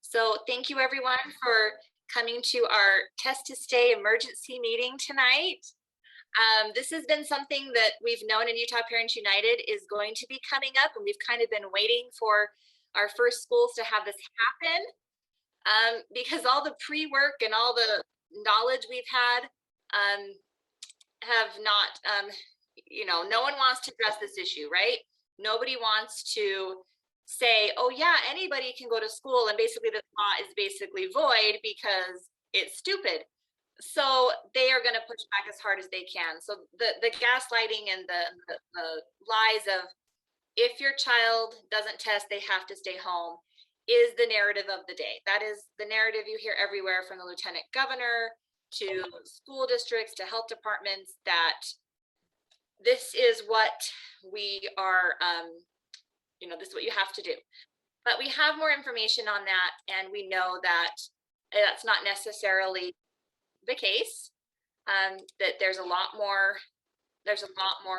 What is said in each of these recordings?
So thank you everyone for coming to our Test to Stay emergency meeting tonight. This has been something that we've known in Utah Parents United is going to be coming up, and we've kind of been waiting for our first schools to have this happen because all the pre-work and all the knowledge we've had have not, no one wants to address this issue, right? Nobody wants to say, oh yeah, anybody can go to school and basically the law is basically void because it's stupid. So they are going to push back as hard as they can. So the gaslighting and the lies of if your child doesn't test, they have to stay home is the narrative of the day. That is the narrative you hear everywhere from the lieutenant governor to school districts to health departments, that this is what we are, this is what you have to do. But we have more information on that, and we know that that's not necessarily the case, that there's a lot more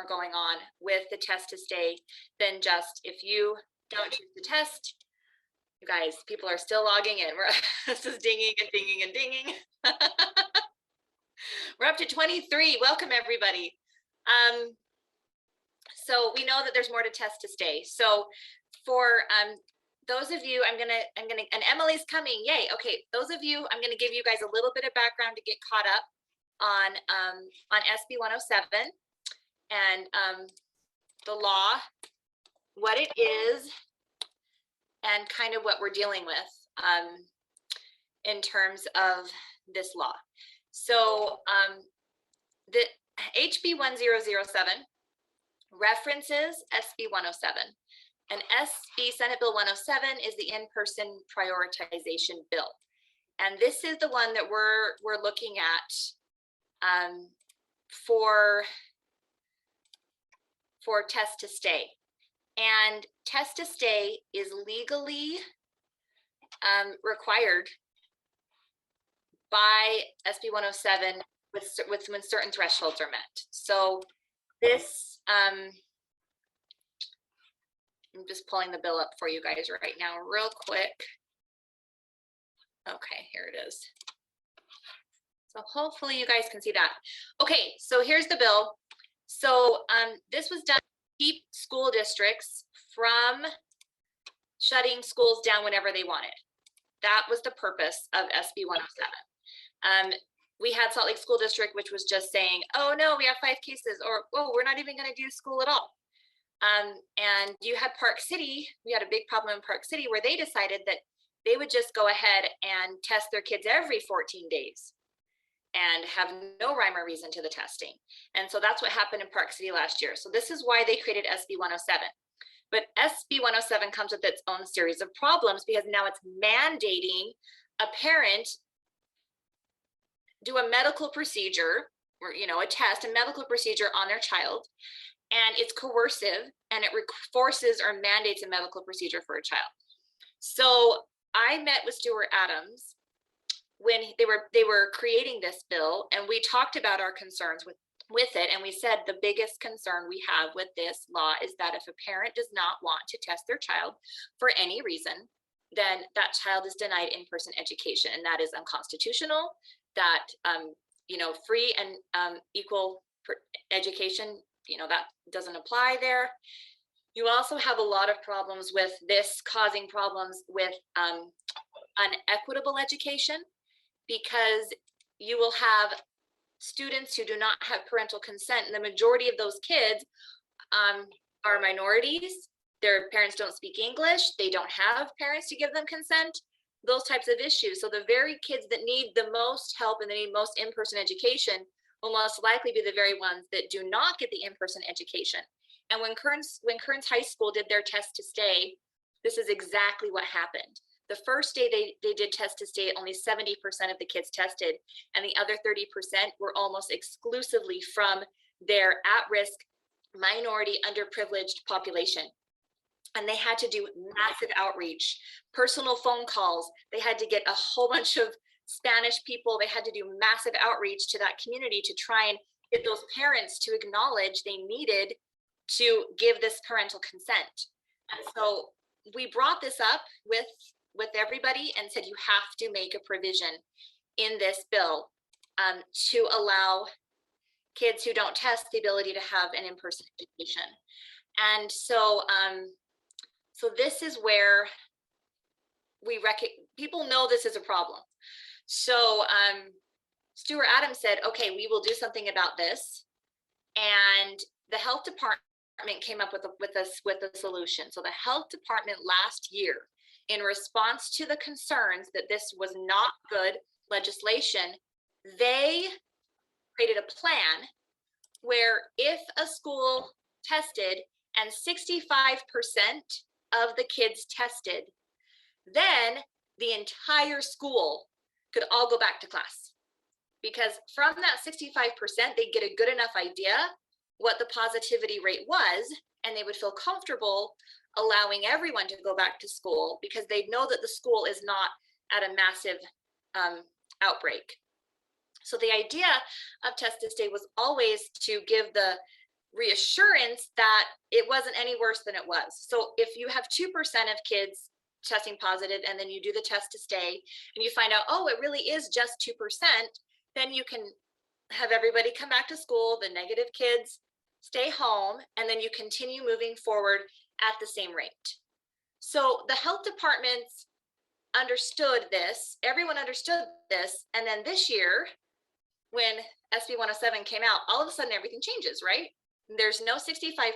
going on with the Test to Stay than just if you don't choose the test. You guys, people are still logging in. This is dinging and dinging and dinging. We're up to 23. Welcome everybody. So we know that there's more to Test to Stay. So for those of you, and Emily's coming, yay. Okay, those of you, I'm gonna give you guys a little bit of background to get caught up on SB 107 and the law, what it is, and kind of what we're dealing with in terms of this law. So the HB 1007 references SB 107. And SB Senate Bill 107 is the in-person prioritization bill. And this is the one that we're looking at for Test to Stay. And Test to Stay is legally required by SB 107 with when certain thresholds are met. So this, I'm just pulling the bill up for you guys right now real quick. Okay, here it is. So hopefully you guys can see that. Okay, so here's the bill. So this was done to keep school districts from shutting schools down whenever they wanted. That was the purpose of SB 107. We had Salt Lake School District, which was just saying, oh no, we have 5 cases, or oh, we're not even gonna do school at all. And you had Park City, we had a big problem in Park City where they decided that they would just go ahead and test their kids every 14 days and have no rhyme or reason to the testing. And so that's what happened in Park City last year. So this is why they created SB 107. But SB 107 comes with its own series of problems because now it's mandating a parent do a medical procedure or, a test, a medical procedure on their child. And it's coercive, and it forces or mandates a medical procedure for a child. So I met with Stuart Adams when they were creating this bill, and we talked about our concerns with it, and we said the biggest concern we have with this law is that if a parent does not want to test their child for any reason, then that child is denied in-person education, and that is unconstitutional. That free and equal education, that doesn't apply there. You also have a lot of problems with this causing problems with unequitable education, because you will have students who do not have parental consent, and the majority of those kids are minorities. Their parents don't speak English. They don't have parents to give them consent. Those types of issues. So the very kids that need the most help and they need most in-person education will most likely be the very ones that do not get the in-person education. And when Kearns High School did their Test to Stay, this is exactly what happened. The first day they did Test to Stay, only 70% of the kids tested, and the other 30% were almost exclusively from their at-risk minority underprivileged population. And they had to do massive outreach, personal phone calls. They had to get a whole bunch of Spanish people. They had to do massive outreach to that community to try and get those parents to acknowledge they needed to give this parental consent. And so we brought this up with with everybody and said, you have to make a provision in this bill to allow kids who don't test the ability to have an in-person education. And so, so this is where people know this is a problem. So Stuart Adams said, okay, we will do something about this. And the health department came up with a solution. So the health department last year, in response to the concerns that this was not good legislation, they created a plan where if a school tested and 65% of the kids tested, then the entire school could all go back to class. Because from that 65%, they'd get a good enough idea what the positivity rate was, and they would feel comfortable allowing everyone to go back to school because they know that the school is not at a massive outbreak. So the idea of Test to Stay was always to give the reassurance that it wasn't any worse than it was. So if you have 2% of kids testing positive and then you do the Test to Stay and you find out, oh, it really is just 2%, then you can have everybody come back to school, the negative kids stay home, and then you continue moving forward at the same rate. So the health departments understood this, everyone understood this, and then this year, when SB 107 came out, all of a sudden everything changes, right? There's no 65%,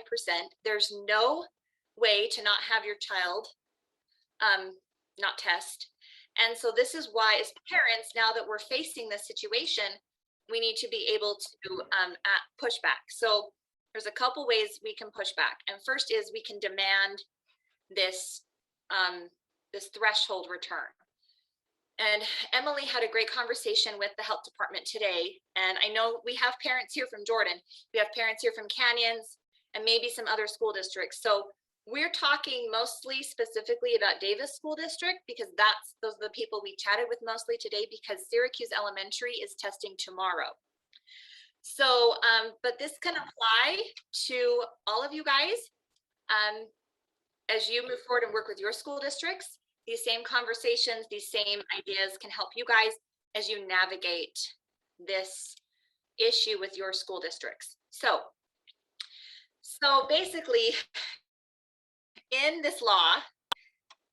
there's no way to not have your child not test. And so this is why, as parents, now that we're facing this situation, we need to be able to push back. So there's a couple ways we can push back. And first is we can demand this, this threshold return. And Emily had a great conversation with the health department today. And I know we have parents here from Jordan, we have parents here from Canyons, and maybe some other school districts. So we're talking mostly specifically about Davis School District because those are the people we chatted with mostly today, because Syracuse Elementary is testing tomorrow. So, but this can apply to all of you guys as you move forward and work with your school districts. These same conversations, these same ideas can help you guys as you navigate this issue with your school districts. So basically, in this law,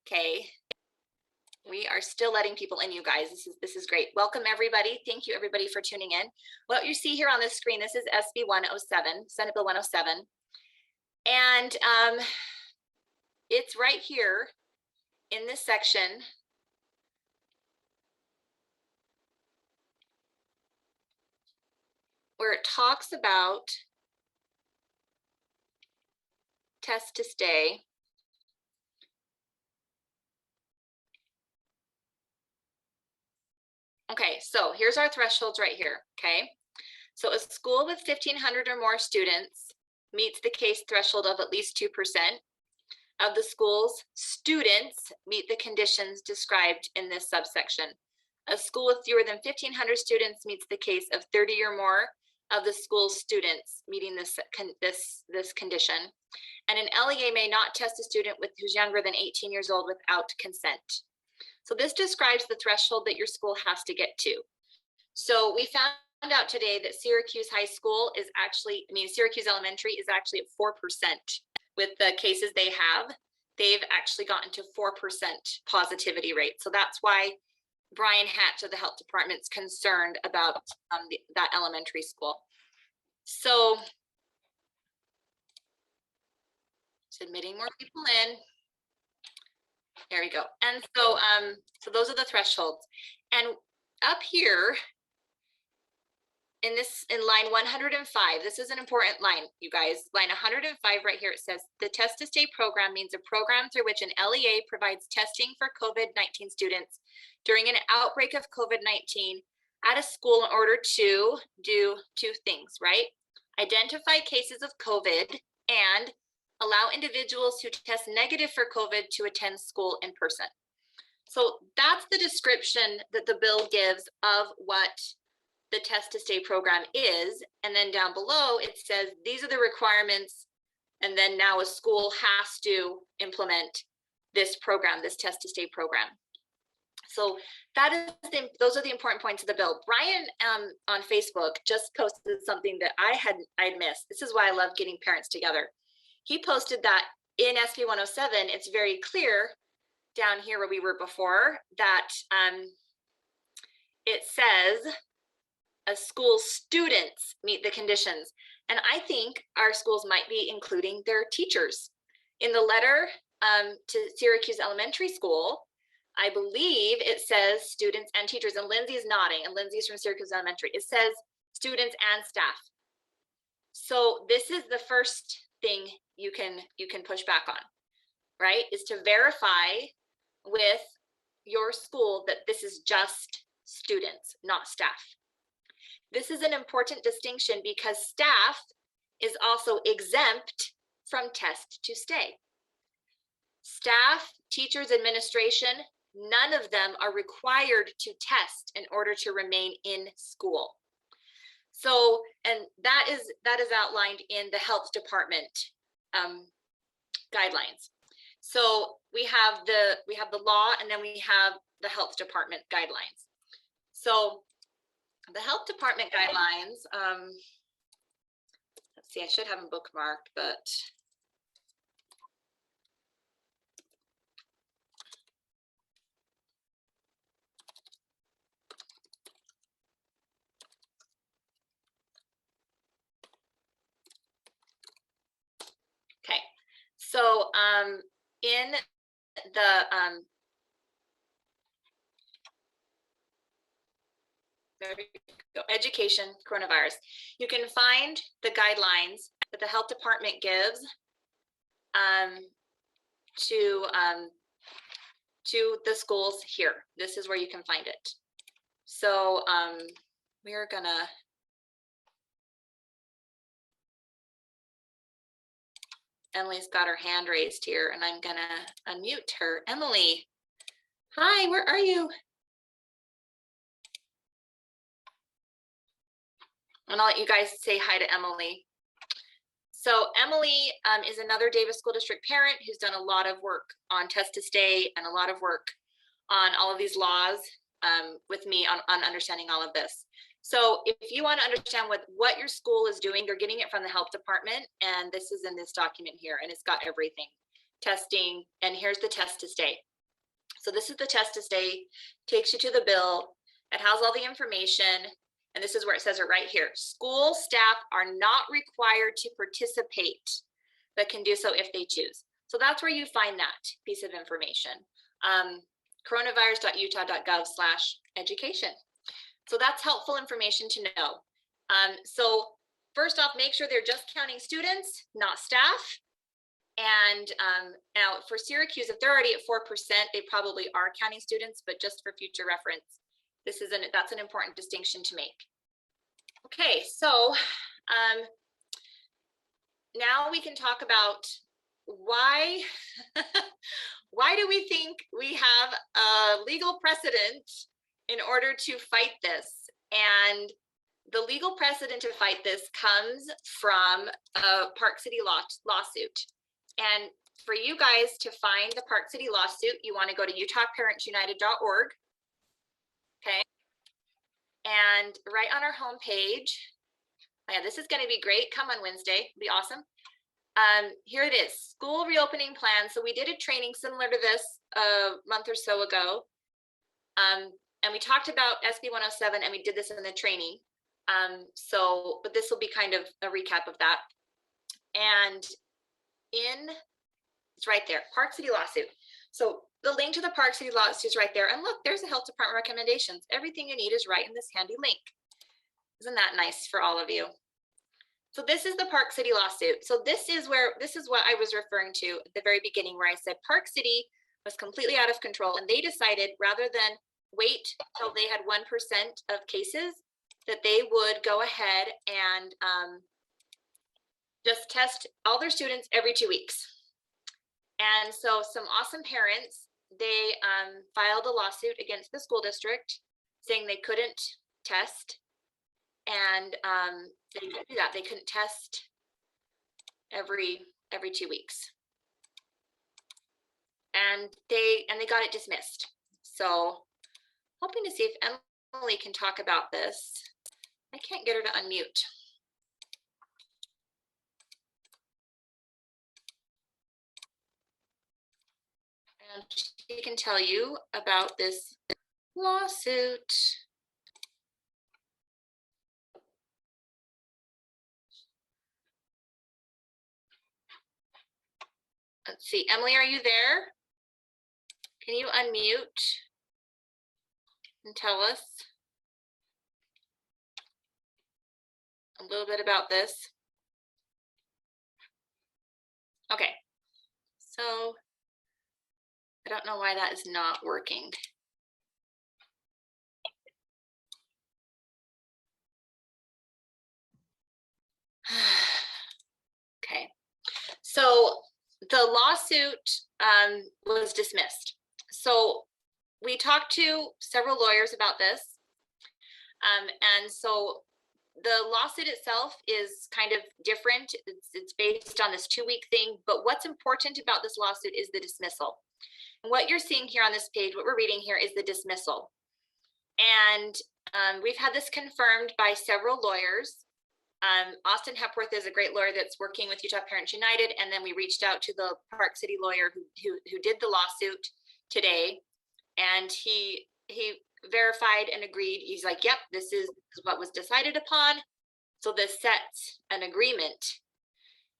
okay, we are still letting people in, you guys. This is great. Welcome everybody. Thank you everybody for tuning in. What you see here on the screen, this is SB 107, Senate Bill 107. And it's right here in this section where it talks about Test to Stay. Okay, so here's our thresholds right here, okay? So a school with 1,500 or more students meets the case threshold of at least 2% of the school's students meet the conditions described in this subsection. A school with fewer than 1,500 students meets the case of 30 or more of the school's students meeting this condition. And an LEA may not test a student who's younger than 18 years old without consent. So this describes the threshold that your school has to get to. So we found out today that Syracuse High School is actually, Syracuse Elementary is actually at 4% with the cases they have. They've actually gotten to 4% positivity rate. So that's why Brian Hatch of the health department's concerned about that elementary school. So admitting more people in. There we go. And so, so those are the thresholds. And up here in line 105, this is an important line, you guys. Line 105 right here, it says the Test to Stay program means a program through which an LEA provides testing for COVID-19 students during an outbreak of COVID-19 at a school in order to do two things, right? Identify cases of COVID and allow individuals who test negative for COVID to attend school in person. So that's the description that the bill gives of what the Test to Stay program is. And then down below, it says, these are the requirements. And then now a school has to implement this program, this Test to Stay program. So that is those are the important points of the bill. Brian on Facebook just posted something that I'd missed. This is why I love getting parents together. He posted that in SB 107, it's very clear down here where we were before that it says a school's students meet the conditions. And I think our schools might be including their teachers. In the letter to Syracuse Elementary School, I believe it says students and teachers, and Lindsay's nodding, and Lindsay's from Syracuse Elementary. It says students and staff. So this is the first thing you can push back on, right? Is to verify with your school that this is just students, not staff. This is an important distinction because staff is also exempt from Test to Stay. Staff, teachers, administration, none of them are required to test in order to remain in school. So, and that is outlined in the health department guidelines. So we have the law, and then we have the health department guidelines. So the health department guidelines, let's see, I should have them bookmarked, but okay. So in the there we go, education coronavirus, you can find the guidelines that the health department gives to the schools here. This is where you can find it. So we're gonna Emily's got her hand raised here, and I'm gonna unmute her. Emily, hi, where are you? And I'll let you guys say hi to Emily. So Emily is another Davis School District parent who's done a lot of work on Test to Stay and a lot of work on all of these laws with me on understanding all of this. So if you want to understand what your school is doing, you're getting it from the health department, and this is in this document here, and it's got everything. Testing, and here's the Test to Stay. So this is the Test to Stay, takes you to the bill. It has all the information. And this is where it says it right here. School staff are not required to participate, but can do so if they choose. So that's where you find that piece of information. Coronavirus.utah.gov/education. So that's helpful information to know. So first off, make sure they're just counting students, not staff. And now for Syracuse, if they're already at 4%, they probably are counting students, but just for future reference, that's an important distinction to make. Okay, so now we can talk about why why do we think we have a legal precedent in order to fight this? And the legal precedent to fight this comes from a Park City lawsuit. And for you guys to find the Park City lawsuit, you want to go to utahparentsunited.org. Okay, and right on our homepage, yeah, this is going to be great. Come on Wednesday, it'll be awesome. Here it is, school reopening plan. So we did a training similar to this a month or so ago, and we talked about SB 107, and we did this in the training. But this will be kind of a recap of that. And it's right there, Park City lawsuit. So the link to the Park City lawsuit is right there. And look, there's the health department recommendations. Everything you need is right in this handy link. Isn't that nice for all of you? So this is the Park City lawsuit. So this is what I was referring to at the very beginning, where I said Park City was completely out of control, and they decided rather than wait till they had 1% of cases, that they would go ahead and just test all their students every 2 weeks. And so some awesome parents, they filed a lawsuit against the school district saying they couldn't test, and they couldn't do that. They couldn't test every 2 weeks. and they got it dismissed. So hoping to see if Emily can talk about this. I can't get her to unmute. And she can tell you about this lawsuit. Let's see, Emily, are you there? Can you unmute and tell us a little bit about this? Okay, so I don't know why that is not working. Okay, so the lawsuit was dismissed. So we talked to several lawyers about this. And so the lawsuit itself is kind of different. It's based on this 2-week thing, but what's important about this lawsuit is the dismissal. And what you're seeing here on this page, what we're reading here is the dismissal. And we've had this confirmed by several lawyers. Austin Hepworth is a great lawyer that's working with Utah Parents United. And then we reached out to the Park City lawyer who did the lawsuit today. And he verified and agreed. He's like, yep, this is what was decided upon. So this sets an agreement.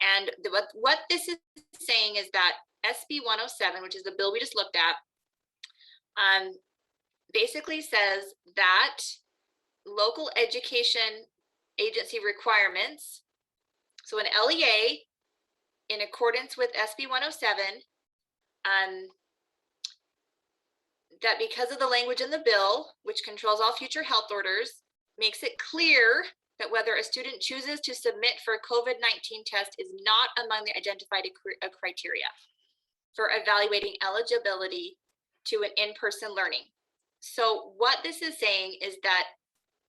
And what this is saying is that SB 107, which is the bill we just looked at, basically says that local education agency requirements, so an LEA in accordance with SB 107, that because of the language in the bill, which controls all future health orders, makes it clear that whether a student chooses to submit for a COVID-19 test is not among the identified criteria for evaluating eligibility to an in-person learning. So what this is saying is that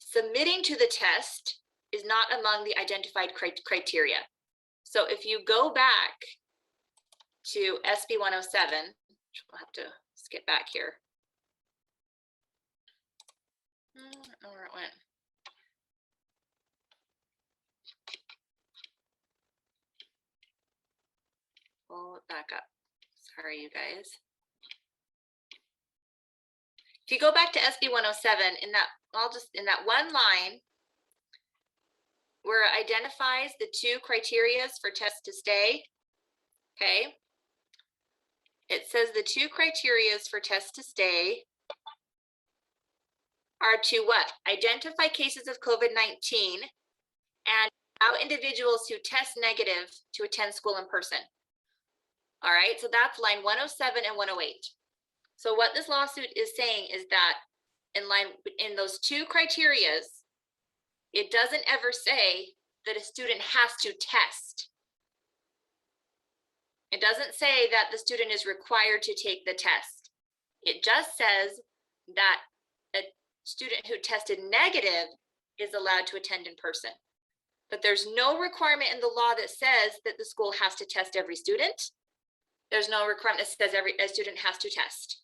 submitting to the test is not among the identified criteria. So if you go back to SB 107, we'll have to skip back here. I don't know where it went. Pull it back up. Sorry, you guys. If you go back to SB 107, in that one line where it identifies the 2 criterias for test to stay, okay? It says the 2 criterias for test to stay are to what? Identify cases of COVID-19 and allow individuals who test negative to attend school in person. All right, so that's line 107 and 108. So what this lawsuit is saying is that in those 2 criterias, it doesn't ever say that a student has to test. It doesn't say that the student is required to take the test. It just says that a student who tested negative is allowed to attend in person. But there's no requirement in the law that says that the school has to test every student. There's no requirement that says a student has to test.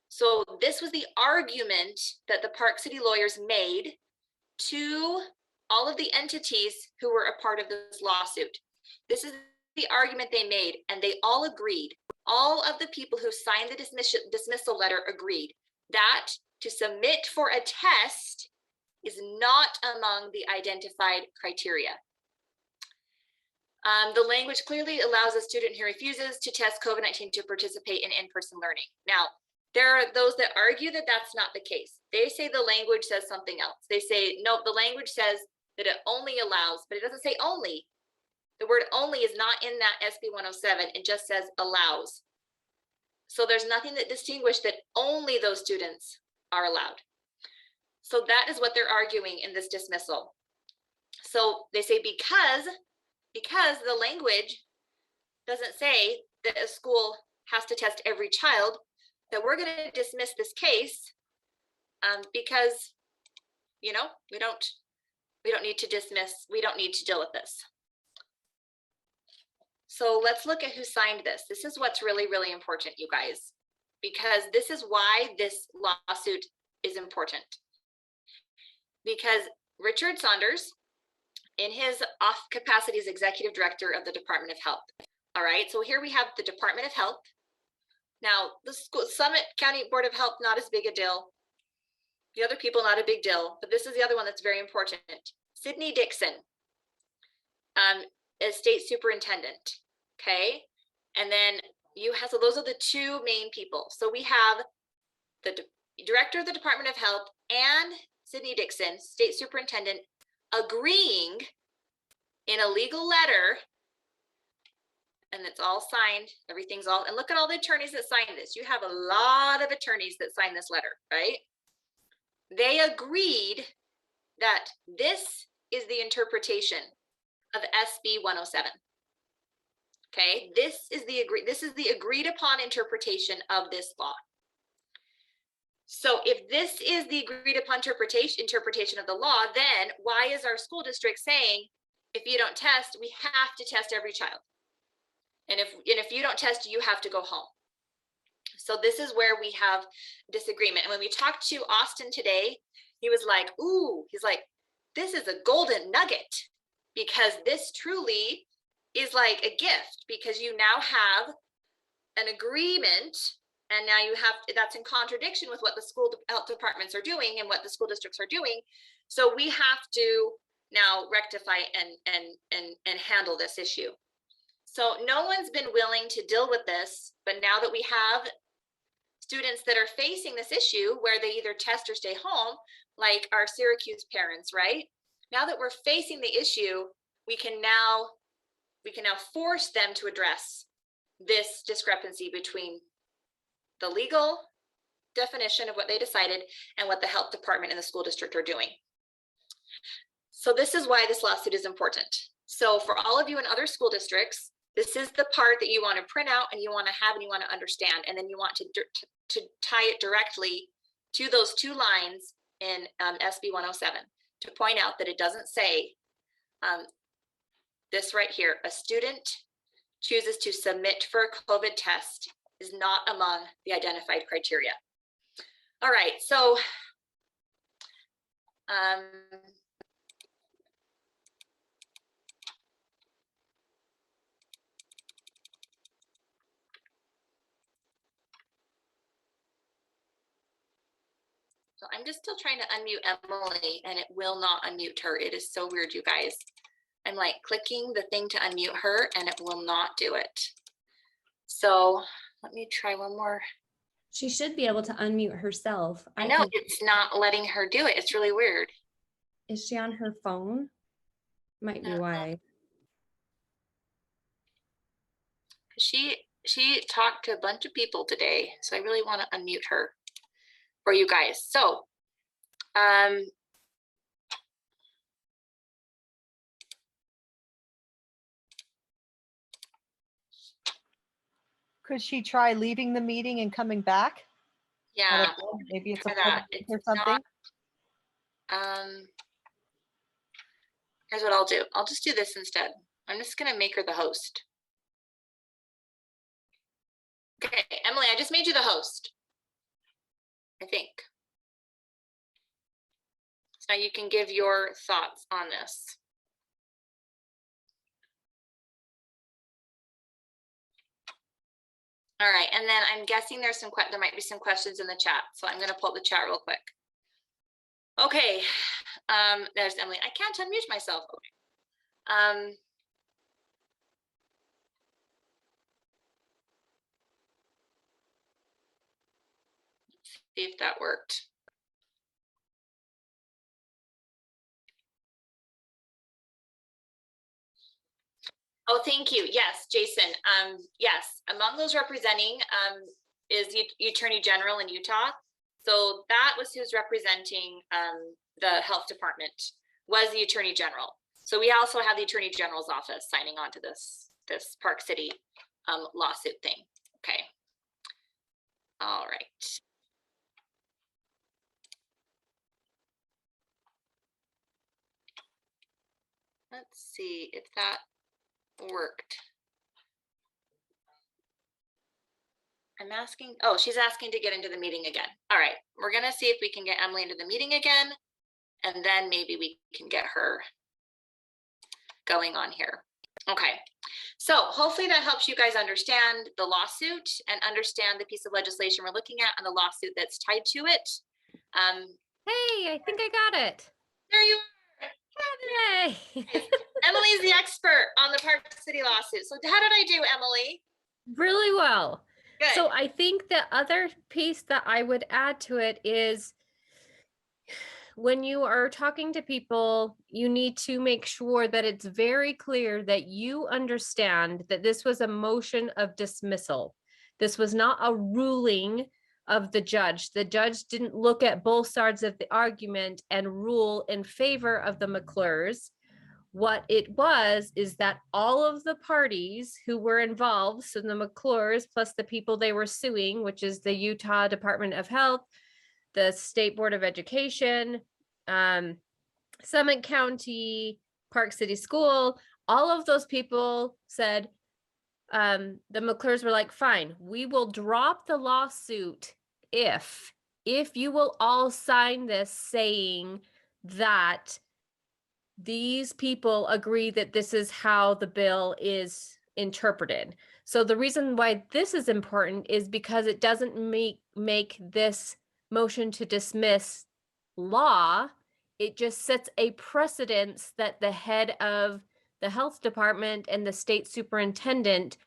So this was the argument that the Park City lawyers made to all of the entities who were a part of this lawsuit. This is the argument they made, and they all agreed. All of the people who signed the dismissal letter agreed that to submit for a test is not among the identified criteria. The language clearly allows a student who refuses to test COVID-19 to participate in in-person learning. Now, there are those that argue that that's not the case. They say the language says something else. They say, no, the language says that it only allows, but it doesn't say only. The word only is not in that SB 107. It just says allows. So there's nothing that distinguishes that only those students are allowed. So that is what they're arguing in this dismissal. So they say because the language doesn't say that a school has to test every child, that we're going to dismiss this case because, you know, we don't need to deal with this. So let's look at who signed this. This is what's really, really important, you guys, because this is why this lawsuit is important. Because Richard Saunders, in his off capacity as executive director of the Department of Health. All right, so here we have the Department of Health. Now, the Summit County Board of Health, not as big a deal. The other people, not a big deal, but this is the other one that's very important. Sydney Dixon, as state superintendent, okay? And then so those are the two main people. So we have the director of the Department of Health and Sydney Dixon, state superintendent, agreeing in a legal letter, and it's all signed, everything's all, and look at all the attorneys that signed this. You have a lot of attorneys that signed this letter, right? They agreed that this is the interpretation of SB 107. Okay, this is the agreed upon interpretation of this law. So if this is the agreed upon interpretation of the law, then why is our school district saying, if you don't test, we have to test every child? And if you don't test, you have to go home. So this is where we have disagreement. And when we talked to Austin today, he was like, ooh, he's like, this is a golden nugget, because this truly is like a gift, because you now have an agreement, and now you have, that's in contradiction with what the school health departments are doing and what the school districts are doing. So we have to now rectify and handle this issue. So no one's been willing to deal with this, but now that we have students that are facing this issue where they either test or stay home, like our Syracuse parents, right? Now that we're facing the issue, we can now force them to address this discrepancy between the legal definition of what they decided and what the health department and the school district are doing. So this is why this lawsuit is important. So for all of you in other school districts, this is the part that you want to print out and you want to have and you want to understand, and then you want to tie it directly to those two lines in SB 107 to point out that it doesn't say this right here: a student chooses to submit for a COVID test is not among the identified criteria. All right, so so I'm just still trying to unmute Emily, and it will not unmute her. It is so weird, you guys. I'm like clicking the thing to unmute her and it will not do it. So let me try one more. She should be able to unmute herself. I know it's not letting her do it. It's really weird. Is she on her phone? Might be why. She talked to a bunch of people today, so I really want to unmute her for you guys. So could she try leaving the meeting and coming back? Yeah, maybe it's a or not, something. here's what I'll do. I'll just do this instead. I'm just gonna make her the host. Okay, Emily, I just made you the host, I think. So now you can give your thoughts on this. All right, and then I'm guessing there might be some questions in the chat, so I'm going to pull up the chat real quick. Okay, there's Emily. I can't unmute myself. Okay. Let's see if that worked. Oh, thank you. Yes, Jason. Yes, among those representing is the Attorney General in Utah. So that was who's representing the health department, was the Attorney General. So we also have the Attorney General's office signing on to this Park City lawsuit thing. Okay. All right. Let's see if that worked. I'm asking, oh, she's asking to get into the meeting again. All right, we're gonna see if we can get Emily into the meeting again, and then maybe we can get her going on here. Okay, so hopefully that helps you guys understand the lawsuit and understand the piece of legislation we're looking at and the lawsuit that's tied to it. Hey, I think I got it. There you Yay! Emily's the expert on the Park City lawsuit. So how did I do, Emily? Really well. Good. So I think the other piece that I would add to it is when you are talking to people, you need to make sure that it's very clear that you understand that this was a motion of dismissal. This was not a ruling of the judge. The judge didn't look at both sides of the argument and rule in favor of the McClures. What it was is that all of the parties who were involved, so the McClures plus the people they were suing, which is the Utah Department of Health, the State Board of Education, Summit County, Park City School, all of those people said, the McClures were like, fine, we will drop the lawsuit if you will all sign this saying that these people agree that this is how the bill is interpreted. So the reason why this is important is because it doesn't make this motion to dismiss law. It just sets a precedence that the head of the health department and the state superintendent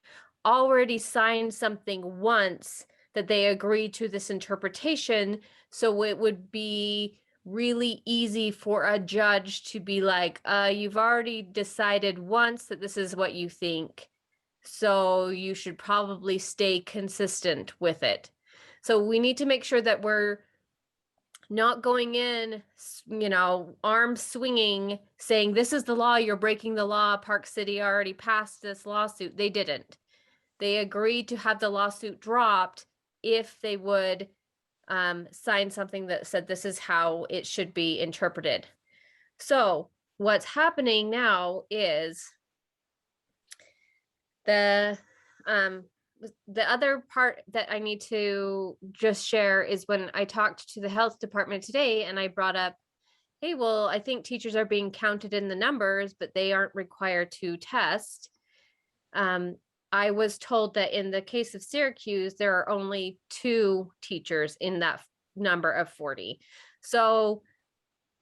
already signed something once that they agreed to this interpretation. So it would be really easy for a judge to be like, you've already decided once that this is what you think, so you should probably stay consistent with it. So we need to make sure that we're not going in, arms swinging, saying this is the law, you're breaking the law, Park City already passed this lawsuit. They didn't. They agreed to have the lawsuit dropped if they would sign something that said this is how it should be interpreted. So what's happening now is the other part that I need to just share is when I talked to the health department today and I brought up, hey, well, I think teachers are being counted in the numbers, but they aren't required to test. I was told that in the case of Syracuse, there are only 2 teachers in that number of 40. So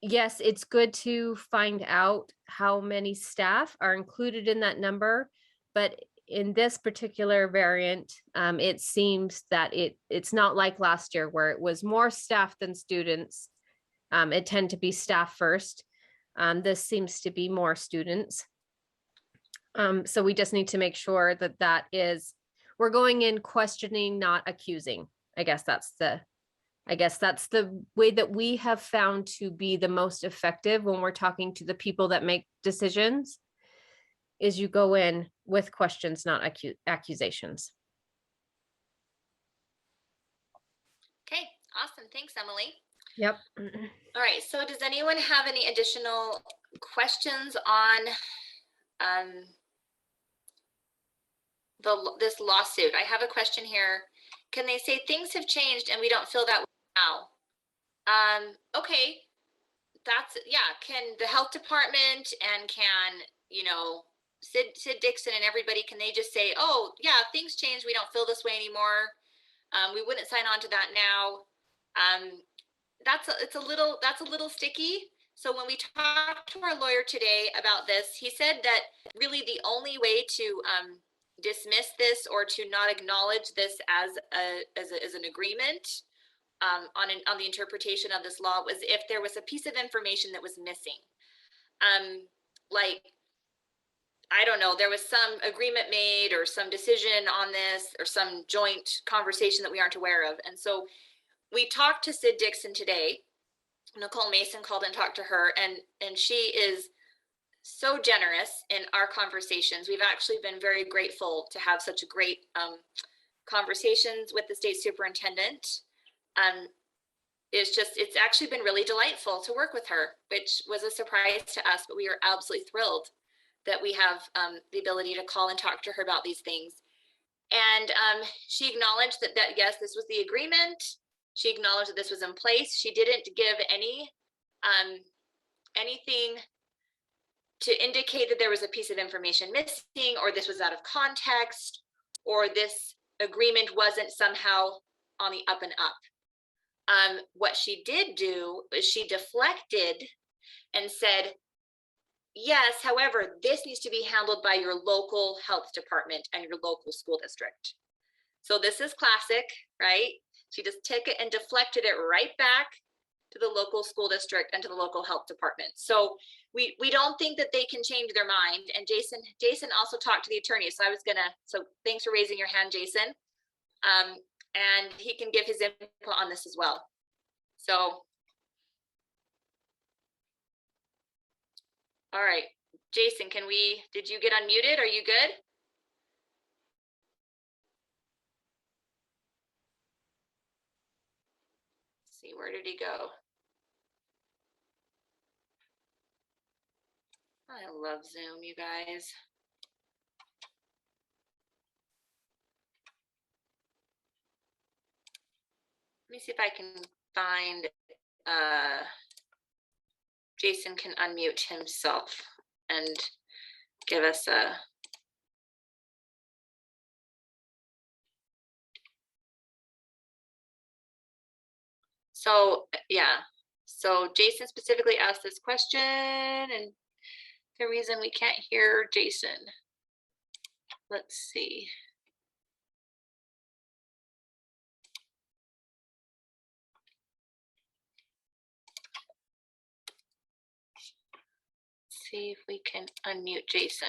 yes, it's good to find out how many staff are included in that number, but in this particular variant, it seems that it's not like last year where it was more staff than students. It tend to be staff first. This seems to be more students. So we just need to make sure that we're going in questioning, not accusing. I guess that's the way that we have found to be the most effective when we're talking to the people that make decisions, is you go in with questions, not accusations. Okay, awesome. Thanks, Emily. Yep. All right, so does anyone have any additional questions on this lawsuit? I have a question here. Can they say things have changed and we don't feel that way now? Okay, can the health department and can, Sid Dixon and everybody, can they just say, oh yeah, things changed, we don't feel this way anymore, we wouldn't sign on to that now? That's a little sticky. So when we talked to our lawyer today about this, he said that really the only way to dismiss this or to not acknowledge this as an agreement on the interpretation of this law was if there was a piece of information that was missing. Like, I don't know, there was some agreement made or some decision on this or some joint conversation that we aren't aware of. And so we talked to Sid Dixon today. Nicole Mason called and talked to her, and she is so generous in our conversations. We've actually been very grateful to have such a great conversations with the state superintendent. It's actually been really delightful to work with her, which was a surprise to us, but we are absolutely thrilled that we have the ability to call and talk to her about these things. And she acknowledged that yes, this was the agreement. She acknowledged that this was in place. She didn't give anything to indicate that there was a piece of information missing, or this was out of context, or this agreement wasn't somehow on the up and up. What she did do is she deflected and said, yes, however, this needs to be handled by your local health department and your local school district. So this is classic, right? She just took it and deflected it right back to the local school district and to the local health department. So we don't think that they can change their mind. And Jason also talked to the attorney. So thanks for raising your hand, Jason. And he can give his input on this as well. So, all right, Jason, did you get unmuted? Are you good? Let's see, where did he go? I love Zoom, you guys. Let me see if I can find, Jason can unmute himself and give us a. So, yeah, so Jason specifically asked this question, and the reason we can't hear Jason. Let's see. See if we can unmute Jason.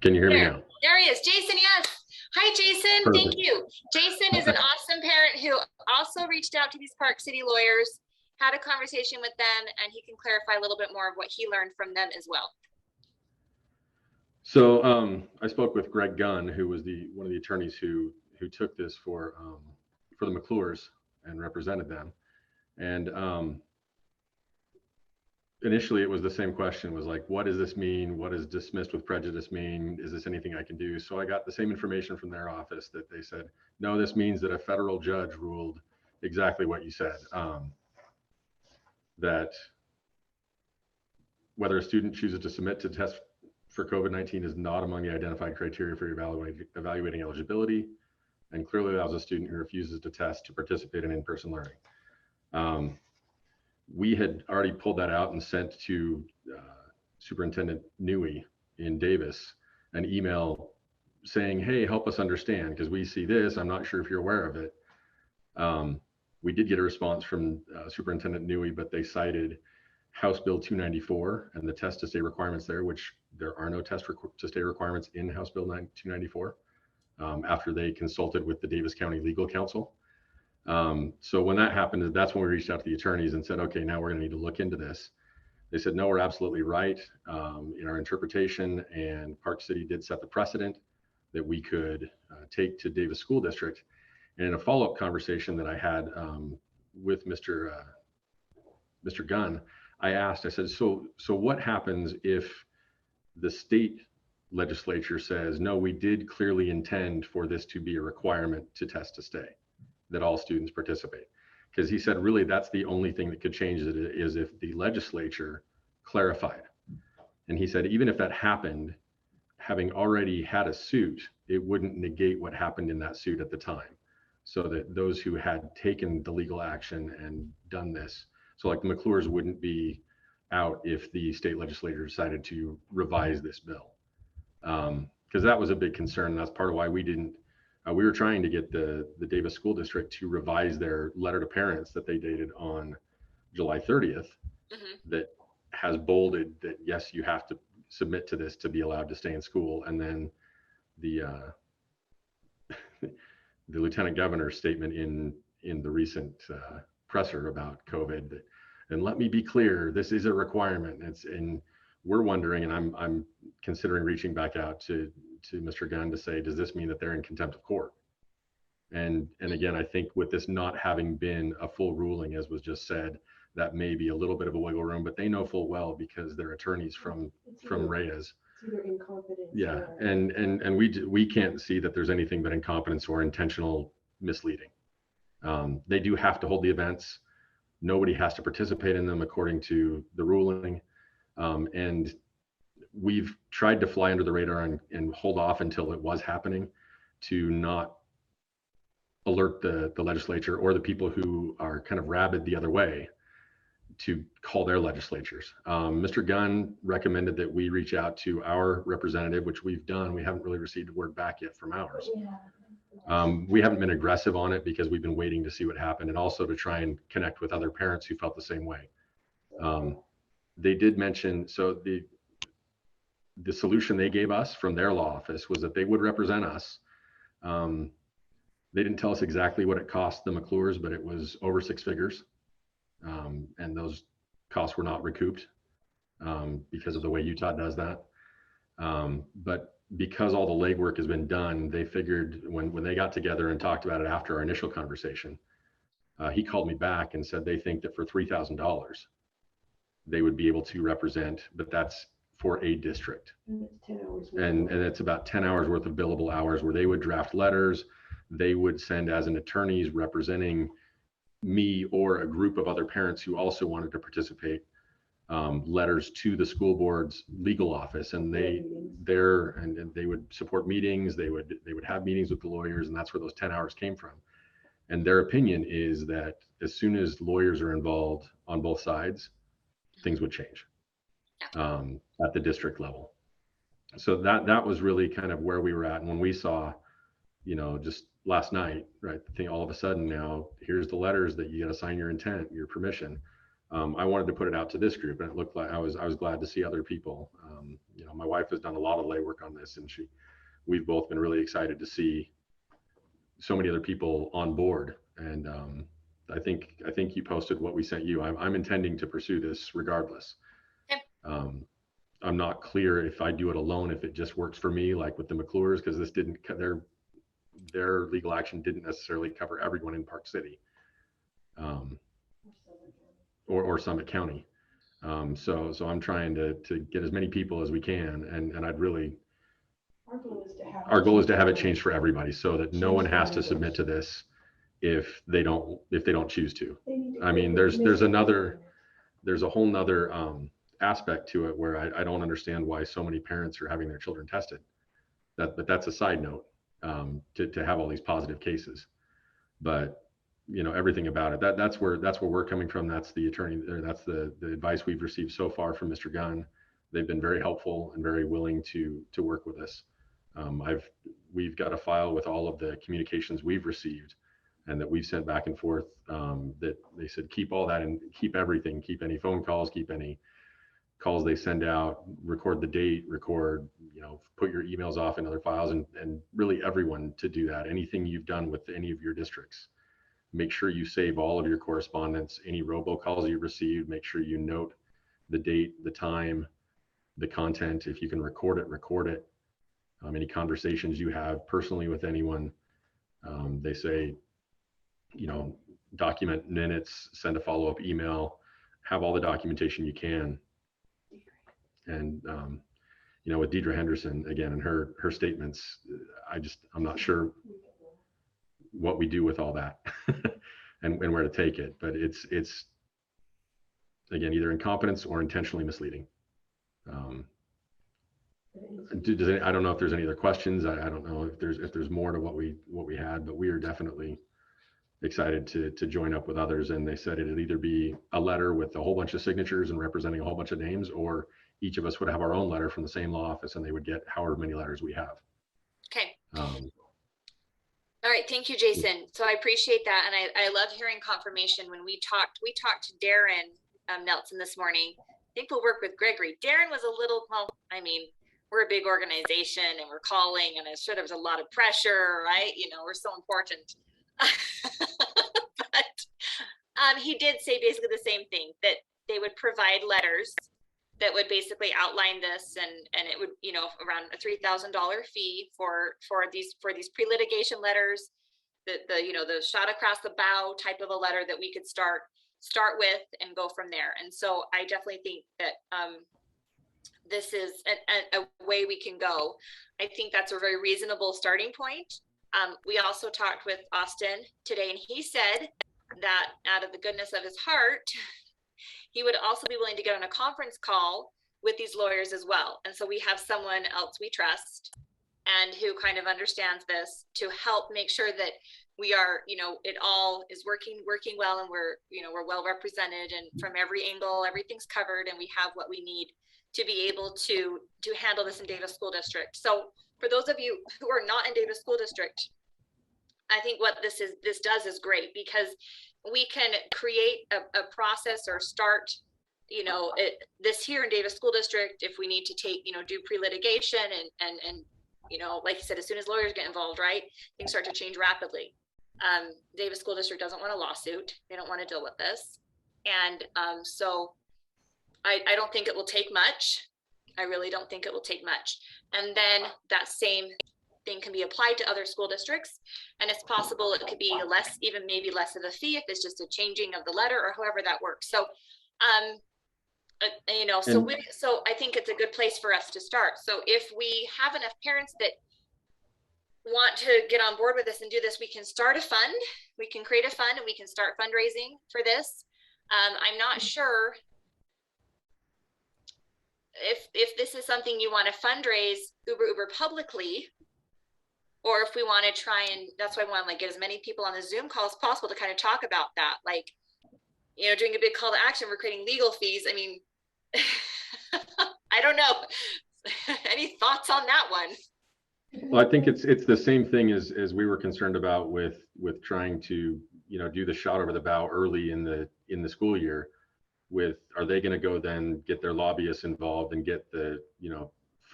Can you hear me now? There he is. Jason, yes. Hi, Jason. Perfect. Thank you. Jason is an awesome parent who also reached out to these Park City lawyers, had a conversation with them, and he can clarify a little bit more of what he learned from them as well. So I spoke with Greg Gunn, who was one of the attorneys who took this for the McClures and represented them. And initially it was the same question, was like, what does this mean? What does dismissed with prejudice mean? Is this anything I can do? So I got the same information from their office, that they said, no, this means that a federal judge ruled exactly what you said, that whether a student chooses to submit to test for COVID-19 is not among the identified criteria for evaluating eligibility, and clearly allows a student who refuses to test to participate in in-person learning. We had already pulled that out and sent to Superintendent Newey in Davis an email saying, hey, help us understand, because we see this, I'm not sure if you're aware of it. We did get a response from Superintendent Newey, but they cited House Bill 294 and the test to stay requirements there, which there are no test to stay requirements in House Bill 294, after they consulted with the Davis County Legal Counsel. So when that happened, that's when we reached out to the attorneys and said, okay, now we're going to need to look into this. They said, no, we're absolutely right in our interpretation, and Park City did set the precedent that we could take to Davis School District. And in a follow-up conversation that I had with Mr. Gunn, I said, so what happens if the state legislature says, no, we did clearly intend for this to be a requirement to test to stay, that all students participate? Because he said, really, that's the only thing that could change it, is if the legislature clarified. And he said, even if that happened, having already had a suit, it wouldn't negate what happened in that suit at the time. So that those who had taken the legal action and done this, so like the McClures wouldn't be out if the state legislature decided to revise this bill. Because that was a big concern. And that's part of why we didn't, we were trying to get the Davis School District to revise their letter to parents that they dated on July 30th, that has bolded that, yes, you have to submit to this to be allowed to stay in school. And then the the Lieutenant Governor's statement in the recent presser about COVID, and let me be clear, this is a requirement. And we're wondering, and I'm considering reaching back out to Mr. Gunn to say, does this mean that they're in contempt of court? And again, I think with this not having been a full ruling, as was just said, that may be a little bit of a wiggle room, but they know full well, because they're attorneys from Reyes, Yeah, and we can't see that there's anything but incompetence or intentional misleading. They do have to hold the events. Nobody has to participate in them according to the ruling. And we've tried to fly under the radar and hold off until it was happening to not alert the legislature or the people who are kind of rabid the other way to call their legislatures. Mr. Gunn recommended that we reach out to our representative, which we've done. We haven't really received word back yet from ours. We haven't been aggressive on it because we've been waiting to see what happened, and also to try and connect with other parents who felt the same way. They did mention, so the solution they gave us from their law office was that they would represent us. They didn't tell us exactly what it cost the McClures, but it was over 6 figures. And those costs were not recouped because of the way Utah does that. But because all the legwork has been done, they figured when they got together and talked about it after our initial conversation, he called me back and said they think that for $3,000, they would be able to represent, but that's for a district. And it's about 10 hours worth of billable hours where they would draft letters. They would send as an attorneys representing me or a group of other parents who also wanted to participate, letters to the school board's legal office, and they would support meetings. They would have meetings with the lawyers, and that's where those 10 hours came from. And their opinion is that as soon as lawyers are involved on both sides, things would change at the district level. So that was really kind of where we were at. And when we saw, just last night, right, the thing, all of a sudden now, here's the letters that you got to sign your intent, your permission. I wanted to put it out to this group, and it looked like I was glad to see other people. My wife has done a lot of legwork on this, and we've both been really excited to see so many other people on board. And I think you posted what we sent you. I'm intending to pursue this regardless. Okay. I'm not clear if I do it alone, if it just works for me, like with the McClures, because this didn't, their legal action didn't necessarily cover everyone in Park City, or Summit County. So I'm trying to get as many people as we can, and I'd really, our goal is to have it changed for everybody, so that no one has to submit to this if they don't choose to. I mean, there's a whole nother aspect to it where I don't understand why so many parents are having their children tested. But that's a side note, to have all these positive cases. But everything about it, that's where we're coming from. That's the attorney, or that's the advice we've received so far from Mr. Gunn. They've been very helpful and very willing to work with us. We've got a file with all of the communications we've received and that we've sent back and forth, that they said keep all that and keep everything, keep any phone calls, keep any calls they send out, record the date, put your emails off in other files, and really everyone to do that. Anything you've done with any of your districts, make sure you save all of your correspondence, any robocalls you received, make sure you note the date, the time, the content. If you can record it. Any conversations you have personally with anyone, they say, document minutes, send a follow-up email, have all the documentation you can. And with Deidre Henderson, again, and her statements, I'm not sure what we do with all that and where to take it, but it's again, either incompetence or intentionally misleading. I don't know if there's any other questions. I don't know if there's more to what we had, but we are definitely excited to join up with others. And they said it'd either be a letter with a whole bunch of signatures and representing a whole bunch of names, or each of us would have our own letter from the same law office, and they would get however many letters we have. Okay. All right, thank you, Jason. So I appreciate that, and I love hearing confirmation. When we talked to Darren Nelson this morning. I think we'll work with Gregory. Darren was a little, we're a big organization and we're calling, and I'm sure there was a lot of pressure, right? We're so important. But he did say basically the same thing, that they would provide letters that would basically outline this, and it would, around a $3,000 fee for these pre-litigation letters, the shot across the bow type of a letter that we could start with and go from there. And so I definitely think that this is a way we can go. I think that's a very reasonable starting point. We also talked with Austin today, and he said that out of the goodness of his heart, he would also be willing to get on a conference call with these lawyers as well. And so we have someone else we trust and who kind of understands this to help make sure that we are, it all is working well, and we're well represented, and from every angle, everything's covered, and we have what we need to be able to handle this in Davis School District. So for those of you who are not in Davis School District, I think what this does is great, because we can create a process or start, this here in Davis School District, if we need to take, do pre-litigation and like you said, as soon as lawyers get involved, right, things start to change rapidly. Davis School District doesn't want a lawsuit. They don't want to deal with this. And so I don't think it will take much. I really don't think it will take much. And then that same thing can be applied to other school districts. And it's possible it could be less, even maybe less of a fee if it's just a changing of the letter or however that works. So, so I think it's a good place for us to start. So if we have enough parents that want to get on board with this and do this, we can start a fund, we can create a fund, and we can start fundraising for this. I'm not sure if this is something you want to fundraise uber publicly, or if we want to try, and that's why I want to get as many people on the Zoom call as possible to kind of talk about that, doing a big call to action for creating legal fees. I mean, I don't know. Any thoughts on that one? Well, I think it's the same thing as we were concerned about with trying to do the shot over the bow early in the school year. With, are they going to go then get their lobbyists involved and get the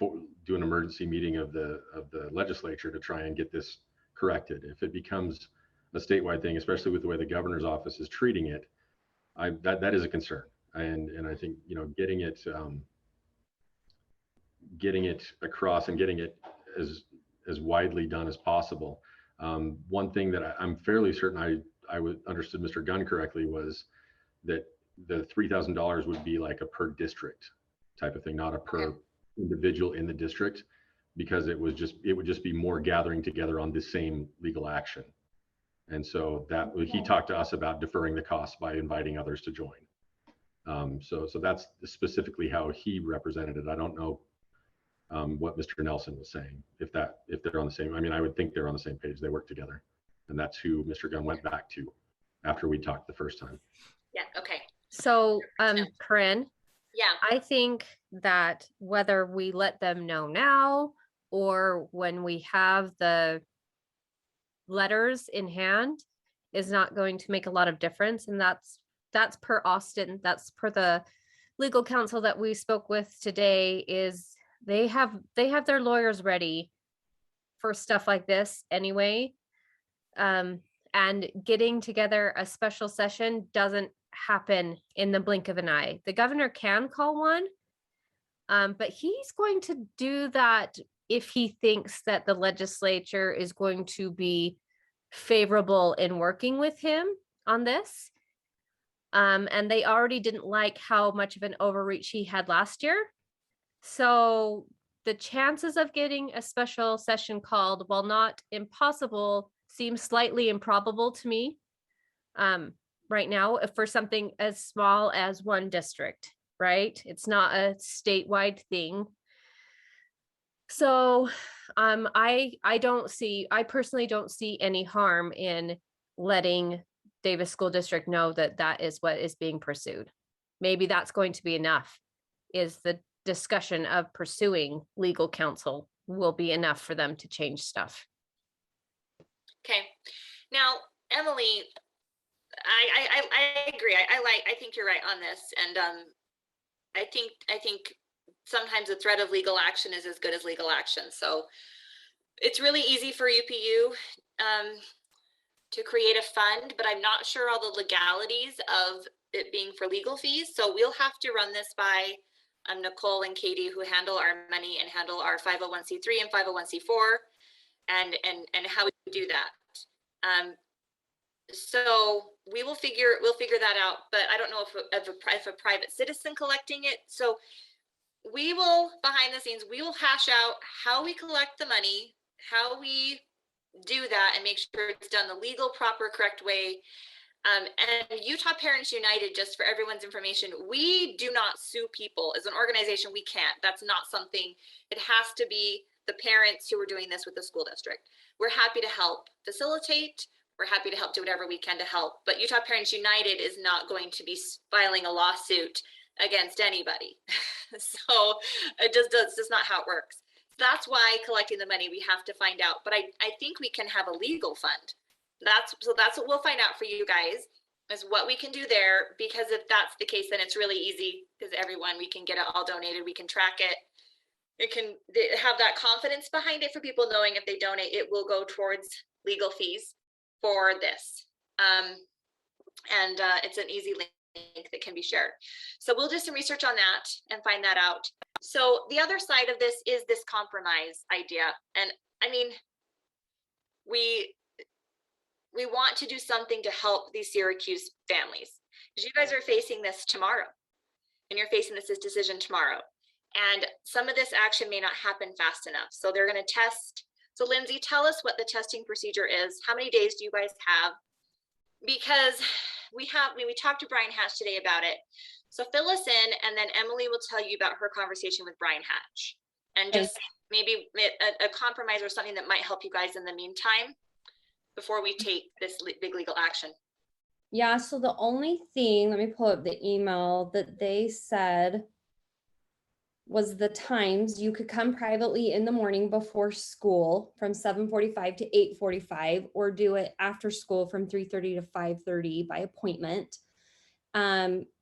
do an emergency meeting of the legislature to try and get this corrected? If it becomes a statewide thing, especially with the way the governor's office is treating it, that is a concern. And I think getting it across and getting it as widely done as possible. One thing that I'm fairly certain I understood Mr. Gunn correctly was that the $3,000 would be like a per district type of thing, not a per individual in the district, because it would just be more gathering together on the same legal action. And so he talked to us about deferring the costs by inviting others to join. So that's specifically how he represented it. I don't know what Mr. Nelson was saying, if they're on the same, I would think they're on the same page. They work together, and that's who Mr. Gunn went back to after we talked the first time. Yeah. Okay. So, Corinne, yeah, I think that whether we let them know now or when we have the letters in hand is not going to make a lot of difference. And that's per Austin. That's per the legal counsel that we spoke with today. Is they have their lawyers ready for stuff like this anyway. And getting together a special session doesn't happen in the blink of an eye. The governor can call one, but he's going to do that if he thinks that the legislature is going to be favorable in working with him on this. And they already didn't like how much of an overreach he had last year. So the chances of getting a special session called, while not impossible, seems slightly improbable to me right now for something as small as one district, right? It's not a statewide thing. So I personally don't see any harm in letting Davis School District know that that is what is being pursued. Maybe that's going to be enough, is the discussion of pursuing legal counsel will be enough for them to change stuff. Okay. Now, Emily, I agree. I think you're right on this. And I think sometimes the threat of legal action is as good as legal action. So it's really easy for UPU to create a fund, but I'm not sure all the legalities of it being for legal fees. So we'll have to run this by Nicole and Katie, who handle our money and handle our 501c3 and 501c4, and how we do that. So we'll figure that out, but I don't know if a private citizen collecting it. So we will, behind the scenes, we will hash out how we collect the money, how we do that and make sure it's done the legal, proper, correct way. And Utah Parents United, just for everyone's information, we do not sue people. As an organization, we can't. That's not something, it has to be the parents who are doing this with the school district. We're happy to help facilitate. We're happy to help do whatever we can to help. But Utah Parents United is not going to be filing a lawsuit against anybody. So it just does, it's not how it works. That's why collecting the money, we have to find out. But I think we can have a legal fund. That's what we'll find out for you guys, is what we can do there. Because if that's the case, then it's really easy, because everyone, we can get it all donated, we can track it. It can have that confidence behind it for people, knowing if they donate, it will go towards legal fees for this. And it's an easy link that can be shared. So we'll do some research on that and find that out. So the other side of this is this compromise idea. And I mean, we want to do something to help these Syracuse families, because you guys are facing this tomorrow, and you're facing this decision tomorrow. And some of this action may not happen fast enough. So they're going to test. So Lindsay, tell us what the testing procedure is. How many days do you guys have? Because we talked to Brian Hatch today about it. So fill us in, and then Emily will tell you about her conversation with Brian Hatch, and just maybe a compromise or something that might help you guys in the meantime before we take this big legal action. Yeah, so the only thing, let me pull up the email that they said was the times you could come privately in the morning before school from 7:45 to 8:45, or do it after school from 3:30 to 5:30 by appointment.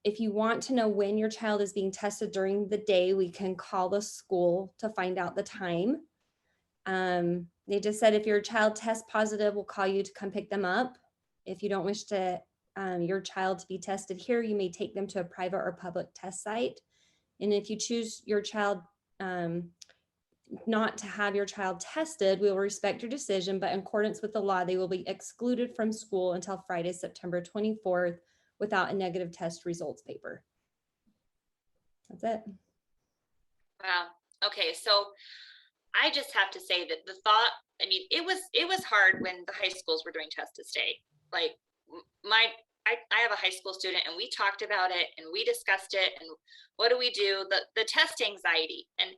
If you want to know when your child is being tested during the day, we can call the school to find out the time. They just said if your child tests positive, we'll call you to come pick them up. If you don't wish to your child to be tested here, you may take them to a private or public test site. And if you choose your child not to have your child tested, we will respect your decision, but in accordance with the law, they will be excluded from school until Friday, September 24th, without a negative test results paper. That's it. Wow. Okay, so I just have to say that the thought, I mean, it was hard when the high schools were doing test to stay. Like I have a high school student, and we talked about it and we discussed it, and what do we do? The test anxiety, and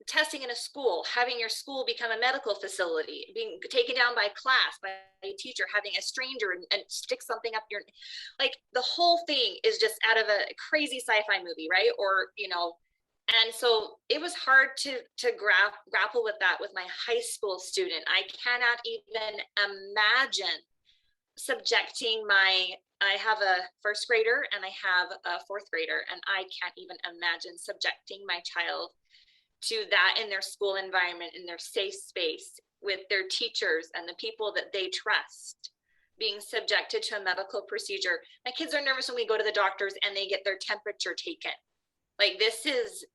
testing in a school, having your school become a medical facility, being taken down by class, by a teacher, having a stranger and stick something up your, like the whole thing is just out of a crazy sci-fi movie, right? Or, and so it was hard to grapple with that with my high school student. I cannot even imagine subjecting I have a first grader and I have a fourth grader, and I can't even imagine subjecting my child to that in their school environment, in their safe space with their teachers and the people that they trust, being subjected to a medical procedure. My kids are nervous when we go to the doctors and they get their temperature taken. Like this is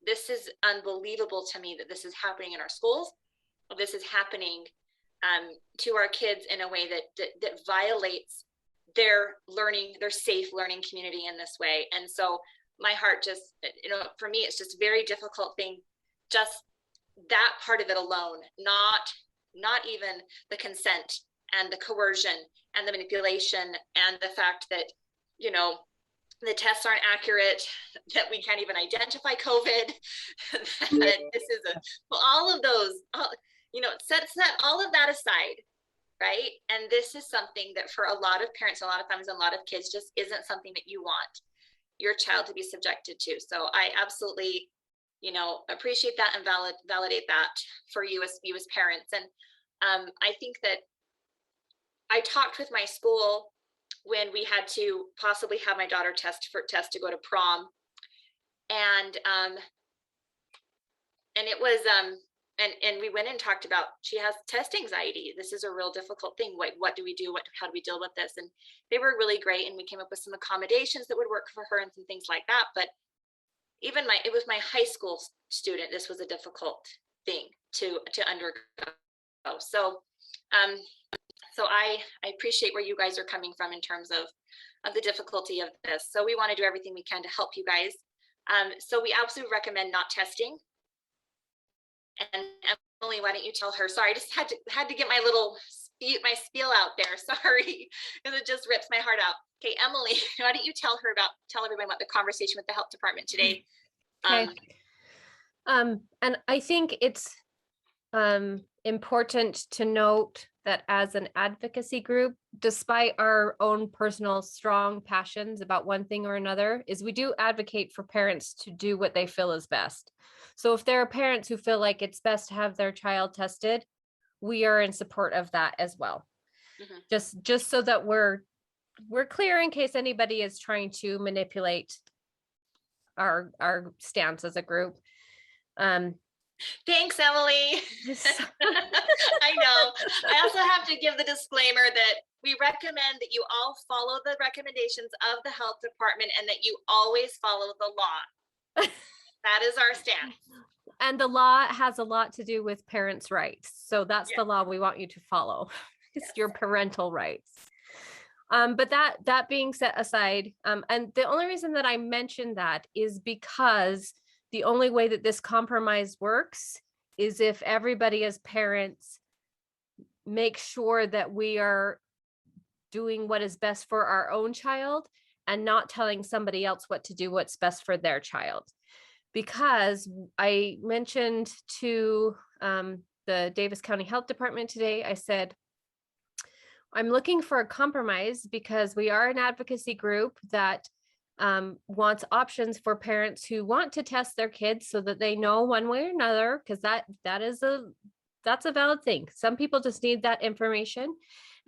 unbelievable to me that this is happening in our schools. This is happening to our kids in a way that violates their learning, their safe learning community in this way. And so my heart just, for me, it's just a very difficult thing. Just that part of it alone, not even the consent and the coercion and the manipulation and the fact that, the tests aren't accurate, that we can't even identify COVID, that this is all of those, set all of that aside, right? And this is something that for a lot of parents, a lot of families, and a lot of kids just isn't something that you want your child to be subjected to. So I absolutely, appreciate that and validate that for you as parents. And I think that I talked with my school when we had to possibly have my daughter test to go to prom, and it was and we went and talked about, she has test anxiety. This is a real difficult thing. What do we do? How do we deal with this? And they were really great, and we came up with some accommodations that would work for her and some things like that. But even it was my high school student, this was a difficult thing to undergo. So I appreciate where you guys are coming from in terms of the difficulty of this. So we want to do everything we can to help you guys. So we absolutely recommend not testing. And Emily, why don't you tell her? Sorry, I just had to get my little spiel out there. Sorry, because it just rips my heart out. Okay, Emily, why don't you tell everybody about the conversation with the health department today? Okay. And I think it's important to note that as an advocacy group, despite our own personal strong passions about one thing or another, is we do advocate for parents to do what they feel is best. So if there are parents who feel like it's best to have their child tested, we are in support of that as well. Mm-hmm. Just so that we're clear in case anybody is trying to manipulate our stance as a group. Thanks, Emily. I know. I also have to give the disclaimer that we recommend that you all follow the recommendations of the health department and that you always follow the law. That is our stance. And the law has a lot to do with parents' rights. So that's the law we want you to follow. It's your parental rights. But that being set aside, and the only reason that I mentioned that is because the only way that this compromise works is if everybody as parents make sure that we are doing what is best for our own child and not telling somebody else what to do, what's best for their child. Because I mentioned to the Davis County Health Department today, I said, I'm looking for a compromise because we are an advocacy group that wants options for parents who want to test their kids so that they know one way or another, because that's a valid thing. Some people just need that information.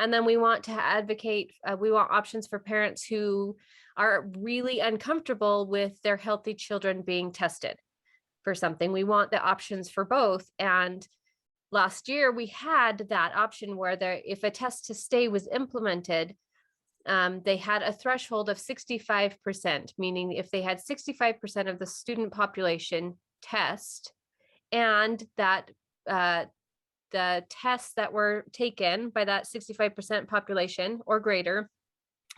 And then we want to advocate, we want options for parents who are really uncomfortable with their healthy children being tested for something. We want the options for both. And last year we had that option where if a test to stay was implemented, they had a threshold of 65%, meaning if they had 65% of the student population test, and that the tests that were taken by that 65% population or greater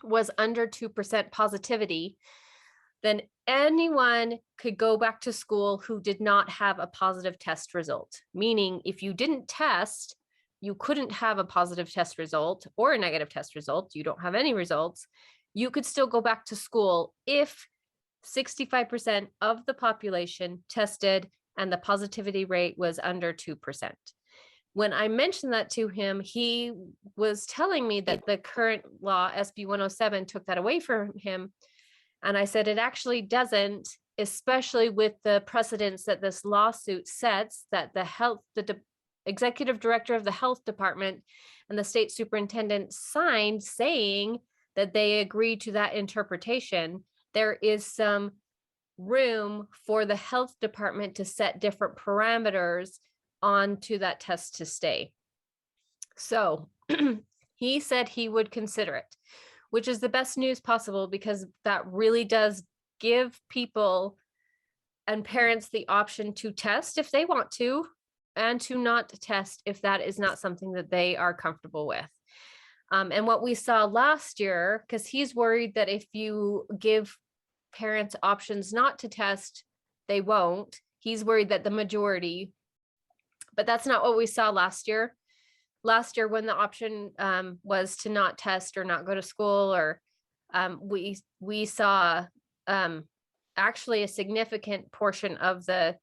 was under 2% positivity, then anyone could go back to school who did not have a positive test result. Meaning if you didn't test, you couldn't have a positive test result or a negative test result. You don't have any results. You could still go back to school if 65% of the population tested and the positivity rate was under 2%. When I mentioned that to him, he was telling me that the current law, SB 107, took that away from him. And I said, it actually doesn't, especially with the precedents that this lawsuit sets, that the executive director of the health department and the state superintendent signed saying that they agreed to that interpretation. There is some room for the health department to set different parameters onto that test to stay. So he said he would consider it, which is the best news possible, because that really does give people and parents the option to test if they want to, and to not test if that is not something that they are comfortable with. And what we saw last year, because he's worried that if you give parents options not to test, they won't. He's worried that the majority, but that's not what we saw last year. Last year, when the option was to not test or not go to school, or we saw actually a significant portion of the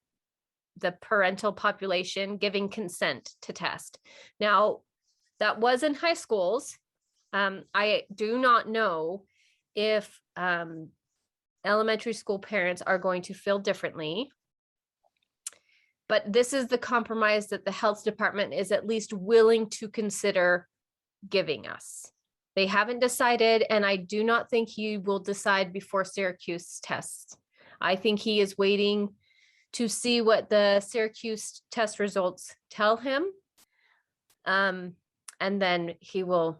parental population giving consent to test. Now, that was in high schools. I do not know if elementary school parents are going to feel differently, but this is the compromise that the health department is at least willing to consider giving us. They haven't decided, and I do not think he will decide before Syracuse tests. I think he is waiting to see what the Syracuse test results tell him. And then he will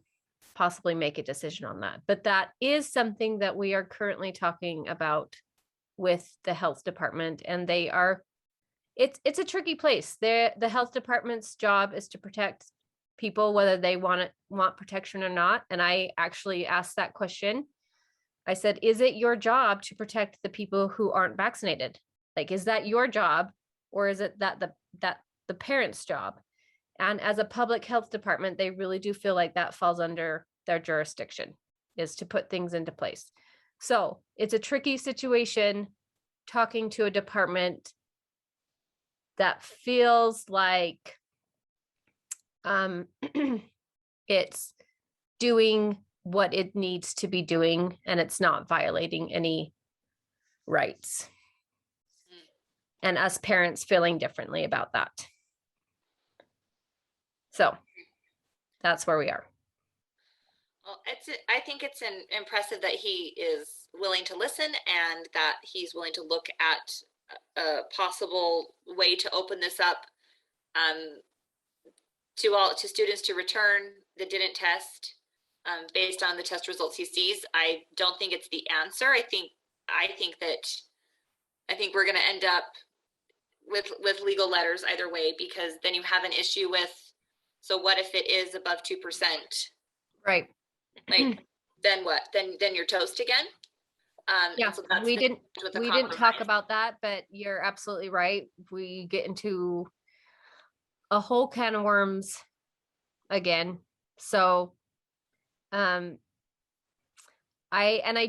possibly make a decision on that. But that is something that we are currently talking about with the health department, and they are, it's a tricky place. The health department's job is to protect people, whether they want protection or not. And I actually asked that question. I said, is it your job to protect the people who aren't vaccinated? Like, is that your job, or is it that the parents' job? And as a public health department, they really do feel like that falls under their jurisdiction, is to put things into place. So it's a tricky situation talking to a department that feels like it's doing what it needs to be doing and it's not violating any rights. And us parents feeling differently about that. So that's where we are. Well, I think it's impressive that he is willing to listen and that he's willing to look at a possible way to open this up to students to return that didn't test based on the test results he sees. I don't think it's the answer. I think we're going to end up with legal letters either way, because then you have an issue with, so what if it is above 2%? Right. Like, then what? Then you're toast again. Yeah, so we didn't talk compromise. about that, but you're absolutely right. We get into a whole can of worms again. So I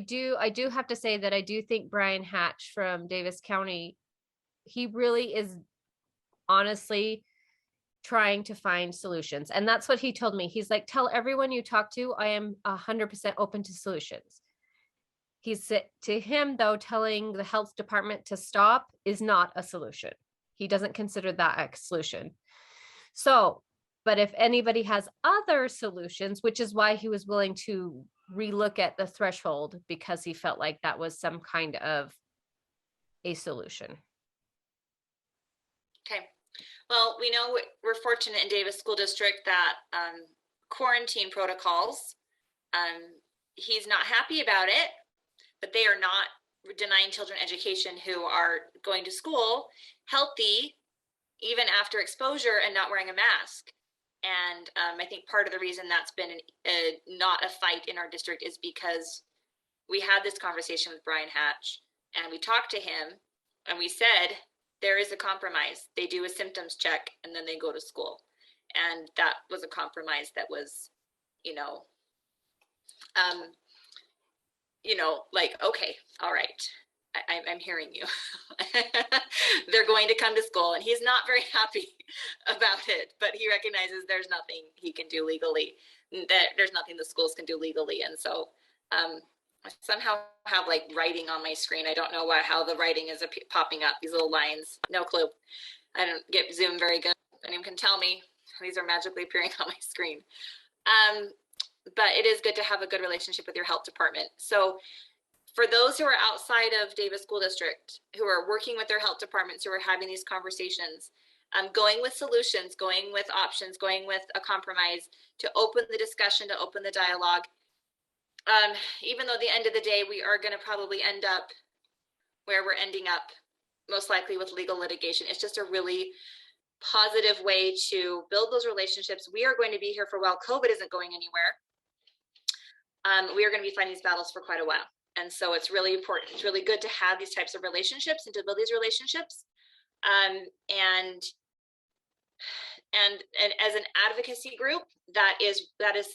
do have to say that I do think Brian Hatch from Davis County, he really is honestly trying to find solutions. And that's what he told me. He's like, tell everyone you talk to, I am 100% open to solutions. He said to him, though, telling the health department to stop is not a solution. He doesn't consider that a solution. So, but if anybody has other solutions, which is why he was willing to relook at the threshold, because he felt like that was some kind of a solution. Okay. Well, we know we're fortunate in Davis School District that quarantine protocols, he's not happy about it, but they are not denying children education who are going to school healthy, even after exposure and not wearing a mask. And I think part of the reason that's been not a fight in our district is because we had this conversation with Brian Hatch and we talked to him and we said, there is a compromise. They do a symptoms check and then they go to school. And that was a compromise that was, like, okay, all right, I'm hearing you. They're going to come to school, and he's not very happy about it, but he recognizes there's nothing he can do legally, that there's nothing the schools can do legally. And so I somehow have like writing on my screen. I don't know how the writing is popping up, these little lines, no clue. I don't get Zoom very good. Anyone can tell me, these are magically appearing on my screen. But it is good to have a good relationship with your health department. So for those who are outside of Davis School District, who are working with their health departments, who are having these conversations, going with solutions, going with options, going with a compromise to open the discussion, to open the dialogue. Even though at the end of the day, we are going to probably end up where we're ending up, most likely with legal litigation. It's just a really positive way to build those relationships. We are going to be here for a while. COVID isn't going anywhere. We are going to be fighting these battles for quite a while. And so it's really important. It's really good to have these types of relationships and to build these relationships. And as an advocacy group, that is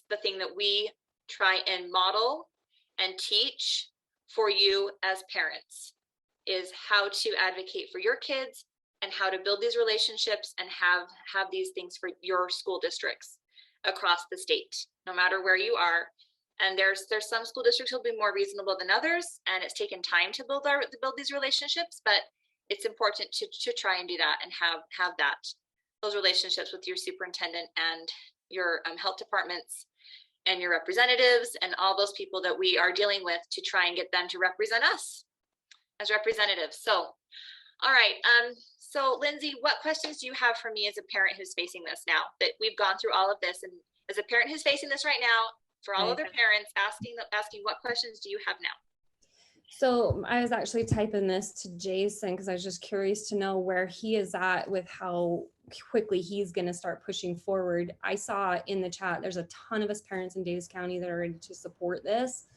the thing that we try and model and teach for you as parents, is how to advocate for your kids and how to build these relationships and have these things for your school districts across the state, no matter where you are. And there's some school districts will be more reasonable than others, and it's taken time to build these relationships, but it's important to try and do that and have those relationships with your superintendent and your health departments and your representatives and all those people that we are dealing with, to try and get them to represent us as representatives. So, all right. So Lindsay, what questions do you have for me as a parent who's facing this now that we've gone through all of this, and as a parent who's facing this right now, for all other parents asking what questions do you have now? So I was actually typing this to Jason because I was just curious to know where he is at with how quickly he's going to start pushing forward. I saw in the chat, there's a ton of us parents in Davis County that are ready to support this.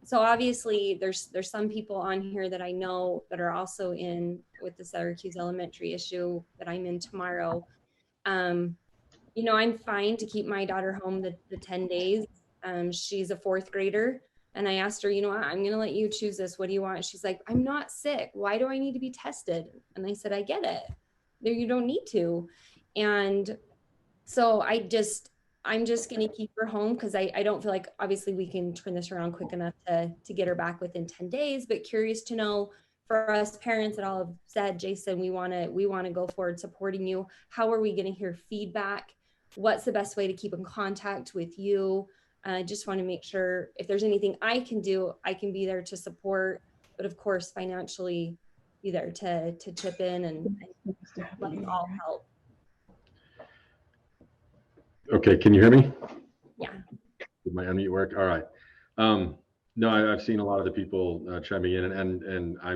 so obviously there's some people on here that I know that are also in with the Syracuse Elementary issue that I'm in tomorrow. You know, I'm fine to keep my daughter home the 10 days. She's a fourth grader. And I asked her, you know what, I'm going to let you choose this. What do you want? She's like, I'm not sick. Why do I need to be tested? And I said, I get it. There, you don't need to. And so I'm just going to keep her home because I don't feel like obviously we can turn this around quick enough to get her back within 10 days, but curious to know for us parents that all have said, Jason, we want to go forward supporting you. How are we going to hear feedback? What's the best way to keep in contact with you? I just want to make sure if there's anything I can do, I can be there to support, but of course, financially be there to chip in and let us all help. Okay, can you hear me? Yeah. Did my unmute work? All right. No, I've seen a lot of the people chiming in, and I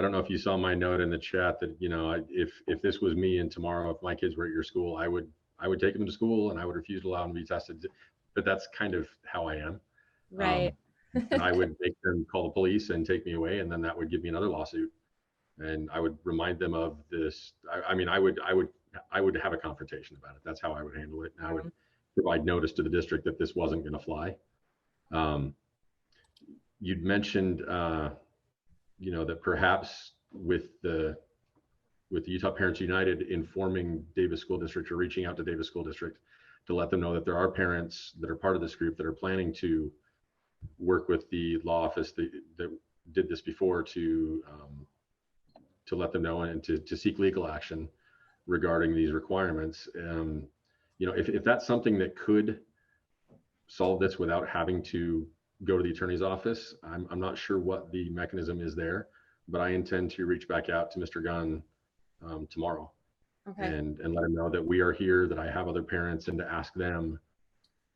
don't know if you saw my note in the chat that, you know, if this was me and tomorrow, if my kids were at your school, I would take them to school and I would refuse to allow them to be tested. But that's kind of how I am. Right. And I would make them call the police and take me away, and then that would give me another lawsuit. And I would remind them of this. I mean, I would have a confrontation about it. That's how I would handle it. And I would provide notice to the district that this wasn't going to fly. You'd mentioned, you know, that perhaps with the Utah Parents United informing Davis School District or reaching out to Davis School District to let them know that there are parents that are part of this group that are planning to work with the law office that did this before to let them know and to seek legal action regarding these requirements. You know, if that's something that could solve this without having to go to the attorney's office, I'm not sure what the mechanism is there, but I intend to reach back out to Mr. Gunn tomorrow. Okay. And let him know that we are here, that I have other parents, and to ask them,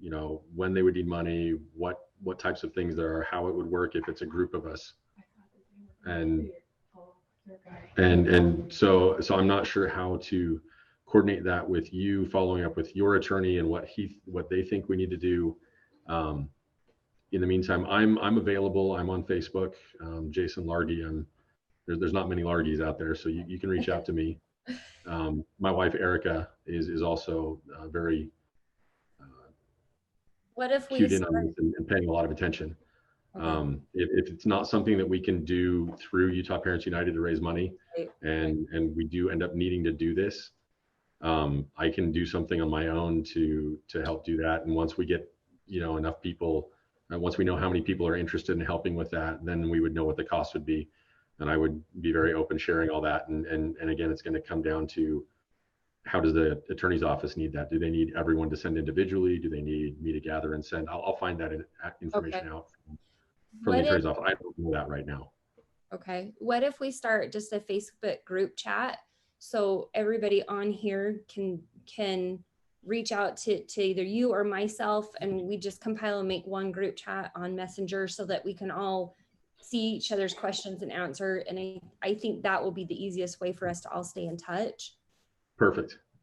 you know, when they would need money, what types of things there are, how it would work if it's a group of us. And so I'm not sure how to coordinate that with you, following up with your attorney and what they think we need to do. In the meantime, I'm available. I'm on Facebook, Jason Largy. There's not many Largys out there, so you can reach out to me. My wife Erica is also very What if we cued in on this and paying a lot of attention. Okay. If it's not something that we can do through Utah Parents United to raise money, Right. and we do end up needing to do this, I can do something on my own to help do that. And once we get, you know, enough people, once we know how many people are interested in helping with that, then we would know what the cost would be. And I would be very open sharing all that. And again, it's going to come down to, how does the attorney's office need that? Do they need everyone to send individually? Do they need me to gather and send? I'll find that information out from the attorney's office. I don't know that right now. Okay. What if we start just a Facebook group chat so everybody on here can reach out to either you or myself, and we just compile and make one group chat on Messenger so that we can all see each other's questions and answer. And I think that will be the easiest way for us to all stay in touch. Perfect.